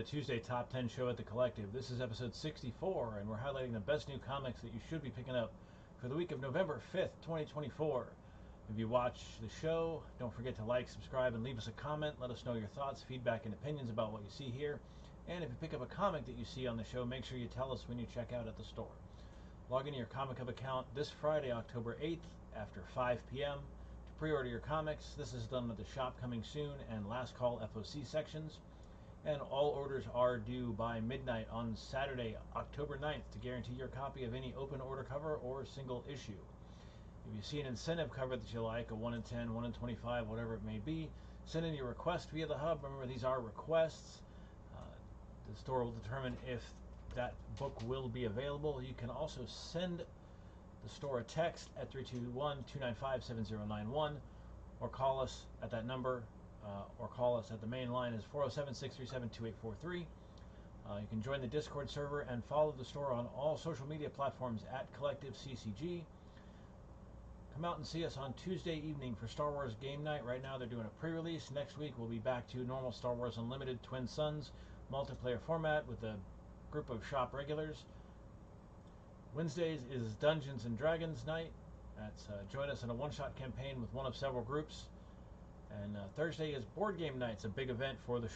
Tuesday Top 10 show at the Collective. This is episode 64, and we're highlighting the best new comics that you should be picking up for the week of November 5th, 2024. If you watch the show, don't forget to like, subscribe, and leave us a comment. Let us know your thoughts, feedback, and opinions about what you see here. And if you pick up a comic that you see on the show, make sure you tell us when you check out at the store. Log into your Comic Hub account this Friday, October 8th, after 5 p.m. to pre-order your comics. This is done with the Shop Coming Soon and Last Call FOC sections. And all orders are due by midnight on Saturday, October 9th, to guarantee your copy of any open order cover or single issue. If you see an incentive cover that you like, a 1 in 10, 1 in 25, whatever it may be, send in your request via the hub. Remember, these are requests. The store will determine if that book will be available. You can also send the store a text at 321-295-7091 or call us at that number. Or call us at the main line is 407-637-2843. You can join the Discord server and follow the store on all social media platforms at Collective CCG. Come out and see us on Tuesday evening for Star Wars Game Night. Right now they're doing a pre-release. Next week we'll be back to normal Star Wars Unlimited Twin Suns multiplayer format with a group of shop regulars. Wednesdays is Dungeons and Dragons Night. That's join us in a one-shot campaign with one of several groups. And Thursday is Board Game Night. It's a big event for the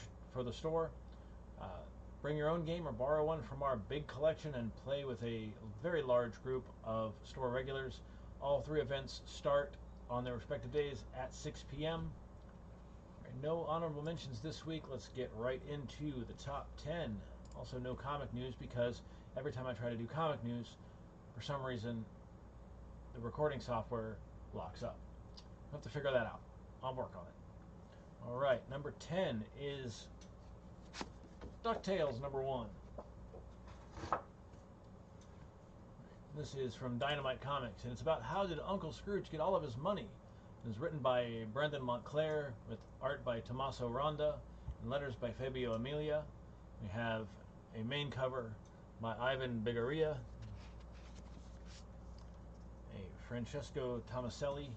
store. Bring your own game or borrow one from our big collection and play with a very large group of store regulars. All three events start on their respective days at 6 p.m. No honorable mentions this week. Let's get right into the top 10. Also, no comic news because every time I try to do comic news, for some reason, the recording software locks up. I'll have to figure that out. I'll work on it. All right, number 10 is DuckTales number 1. This is from Dynamite Comics, and it's about how did Uncle Scrooge get all of his money. It was written by Brendan Montclair with art by Tommaso Ronda and letters by Fabio Emilia. We have a main cover by Ivan Bigaria, a Francesco Tomaselli.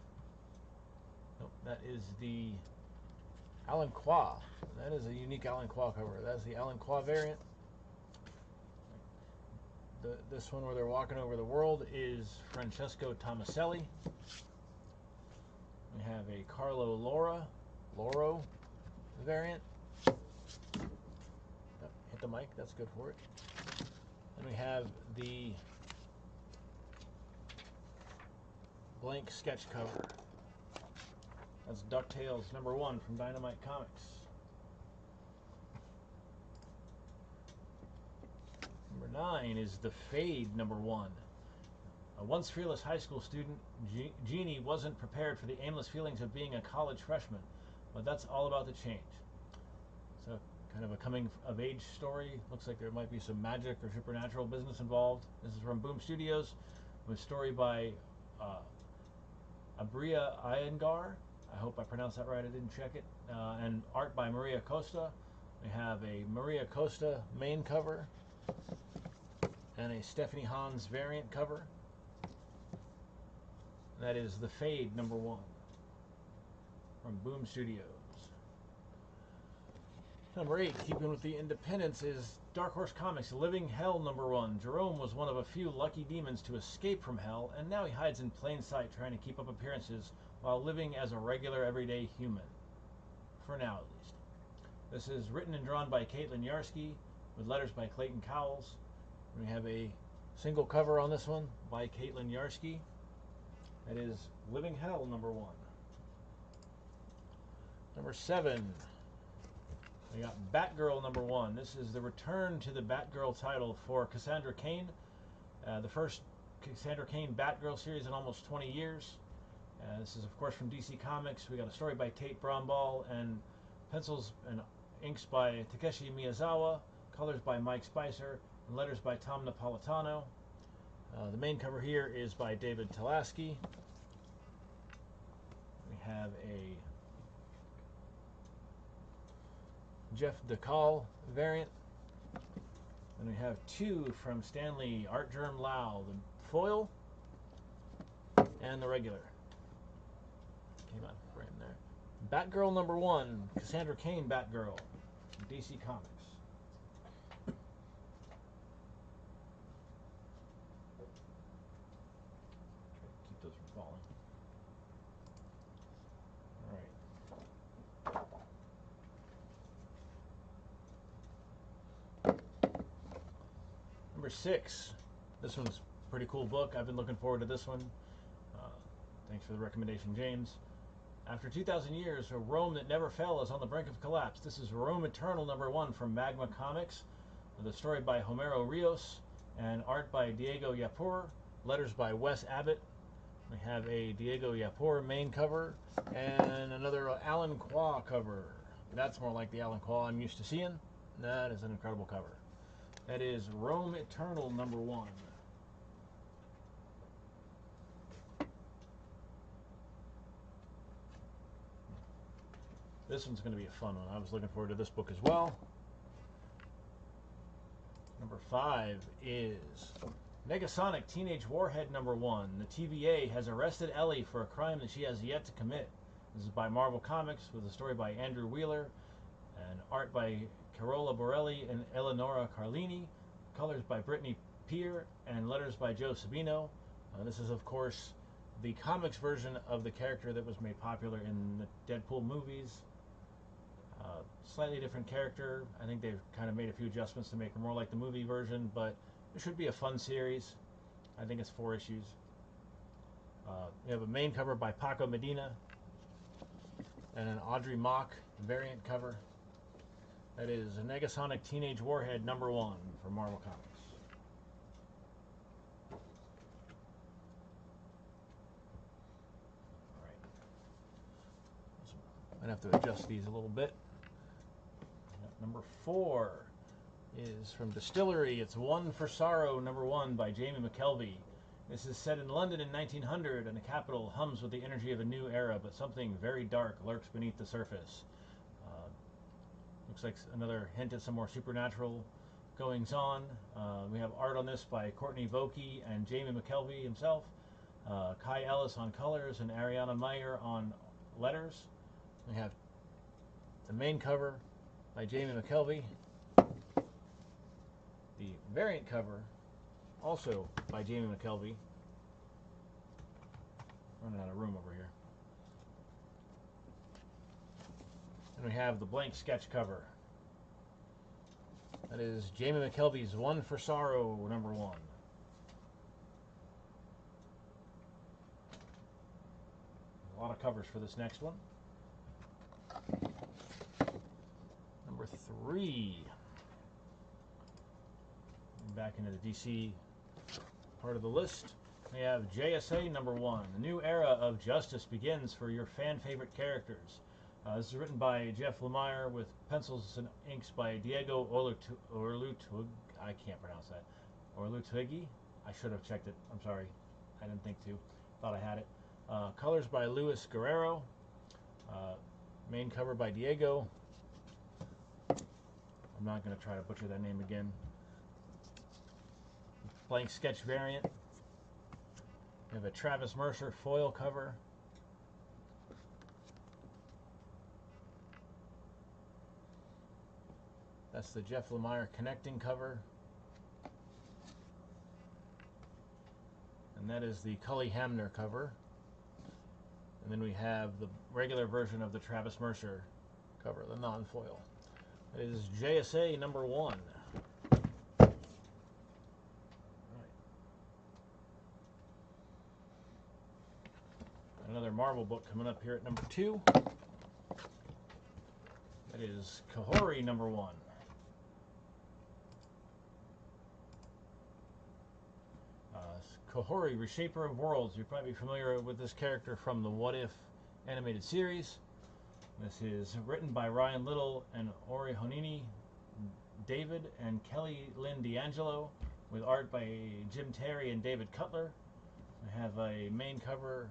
Nope, that is the Alan Qua. That is a unique Alan Qua cover. That's the Alan Qua variant. This one where they're walking over the world is Francesco Tomaselli. We have a Carlo Loro variant. Oh, hit the mic, that's good for it. And we have the blank sketch cover. That's DuckTales number 1 from Dynamite Comics. Number 9 is The Fade number 1. A once fearless high school student, Jeannie wasn't prepared for the aimless feelings of being a college freshman, but that's all about to change. So, kind of a coming-of-age story. Looks like there might be some magic or supernatural business involved. This is from Boom Studios, with a story by Abria Iyengar. I hope I pronounced that right. I didn't check it. And art by Maria Costa. We have a Maria Costa main cover and a Stephanie Hans variant cover. That is The Fade number 1 from Boom Studios. Number 8, keeping with the independents, is Dark Horse Comics Living Hell number 1. Jerome was one of a few lucky demons to escape from hell, and now he hides in plain sight trying to keep up appearances while living as a regular everyday human. For now, at least. This is written and drawn by Caitlin Yarsky with letters by Clayton Cowles. We have a single cover on this one by Caitlin Yarsky. That is Living Hell number 1. Number 7. We got Batgirl number 1. This is the return to the Batgirl title for Cassandra Cain. The first Cassandra Cain Batgirl series in almost 20 years. This is, of course, from DC Comics. We got a story by Tate Bromball and pencils and inks by Takeshi Miyazawa, colors by Mike Spicer, and letters by Tom Napolitano. The main cover here is by David Talaski. We have a Jeff DeCall variant. And we have 2 from Stanley Art Germ Lau, the foil and the regular. Came out of frame there. Batgirl number 1, Cassandra Cain Batgirl, DC Comics. falling. All right. Number 6. This one's a pretty cool book. I've been looking forward to this one. Thanks for the recommendation, James. After 2,000 years, a Rome that never fell is on the brink of collapse. This is Rome Eternal #1 from Magma Comics. The story by Homero Rios and art by Diego Yapur. Letters by Wes Abbott. We have a Diego Yapur main cover and another Alan Qua cover. That's more like the Alan Qua I'm used to seeing. That is an incredible cover. That is Rome Eternal #1. This one's going to be a fun one. I was looking forward to this book as well. Number 5 is Negasonic Teenage Warhead #1. The TVA has arrested Ellie for a crime that she has yet to commit. This is by Marvel Comics with a story by Andrew Wheeler and art by Carola Borelli and Eleonora Carlini. Colors by Brittany Peer and letters by Joe Sabino. This is, of course, the comics version of the character that was made popular in the Deadpool movies. Slightly different character. I think they've kind of made a few adjustments to make her more like the movie version, but it should be a fun series. I think it's 4 issues. We have a main cover by Paco Medina and an Audrey Mock variant cover. That is a Negasonic Teenage Warhead #1 for Marvel Comics. All right. I'd have to adjust these a little bit. Number 4 is from Distillery. It's One for Sorrow #1 by Jamie McKelvey. This is set in London in 1900, and the capital hums with the energy of a new era, but something very dark lurks beneath the surface. Looks like another hint at some more supernatural goings on. We have art on this by Courtney Vokey and Jamie McKelvey himself. Kai Ellis on colors and Ariana Meyer on letters. We have the main cover by Jamie McKelvey. The variant cover, also by Jamie McKelvey. Running out of room over here. And we have the blank sketch cover. That is Jamie McKelvey's One for Sorrow #1. A lot of covers for this next one. Number 3. Back into the DC part of the list. We have JSA #1. The new era of justice begins for your fan favorite characters. This is written by Jeff Lemire with pencils and inks by Diego Orlutug. I can't pronounce that. Orlutigi. I should have checked it. I'm sorry. I didn't think to. Thought I had it. Colors by Luis Guerrero. Main cover by Diego. I'm not going to try to butcher that name again. Blank sketch variant. We have a Travis Mercer foil cover. That's the Jeff Lemire connecting cover. And that is the Cully Hamner cover. And then we have the regular version of the Travis Mercer cover, the non-foil. It is JSA #1. Another Marvel book coming up here at number 2. That is Kahori #1. Kahori, Reshaper of Worlds. You're probably familiar with this character from the What If animated series. This is written by Ryan Little and Ori Honini, David and Kelly Lynn D'Angelo, with art by Jim Terry and David Cutler. We have a main cover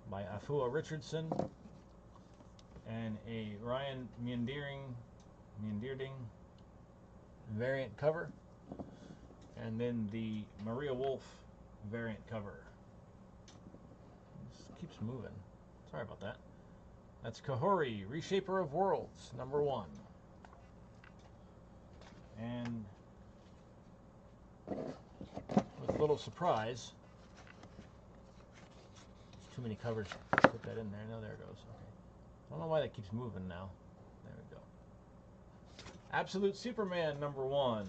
by Afua Richardson and a Ryan Meanderding variant cover, and then the Maria Wolf variant cover. This keeps moving. Sorry about that. That's Kahori, Reshaper of Worlds #1. And with a little surprise, too many covers to put that in there. No, there it goes. Okay. I don't know why that keeps moving now. There we go. Absolute Superman #1.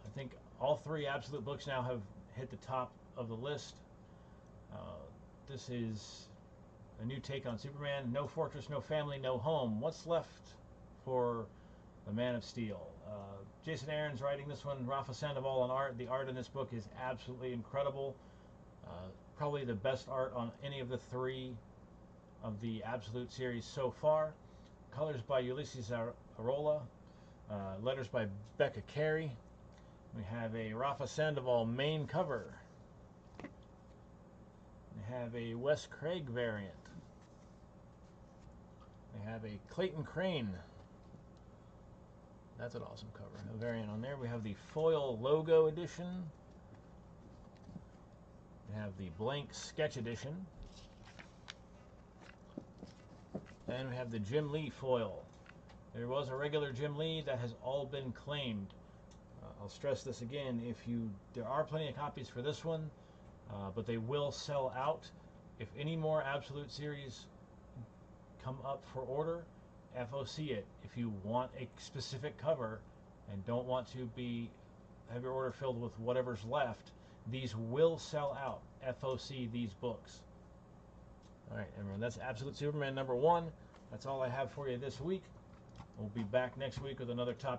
I think all 3 Absolute books now have hit the top of the list. This is a new take on Superman. No fortress, no family, no home. What's left for the Man of Steel? Jason Aaron's writing this one. Rafa Sandoval on art. The art in this book is absolutely incredible. Probably the best art on any of the 3 of the Absolute series so far. Colors by Ulysses Arola. Letters by Becca Carey. We have a Rafa Sandoval main cover. We have a Wes Craig variant. We have a Clayton Crane. That's an awesome cover. A variant on there. We have the foil logo edition. We have the blank sketch edition. And we have the Jim Lee foil. There was a regular Jim Lee that has all been claimed. I'll stress this again. There are plenty of copies for this one, but they will sell out. If any more Absolute series come up for order, FOC it. If you want a specific cover and don't want to have your order filled with whatever's left, these will sell out. FOC these books. All right, everyone, that's Absolute Superman #1. That's all I have for you this week. We'll be back next week with another topic.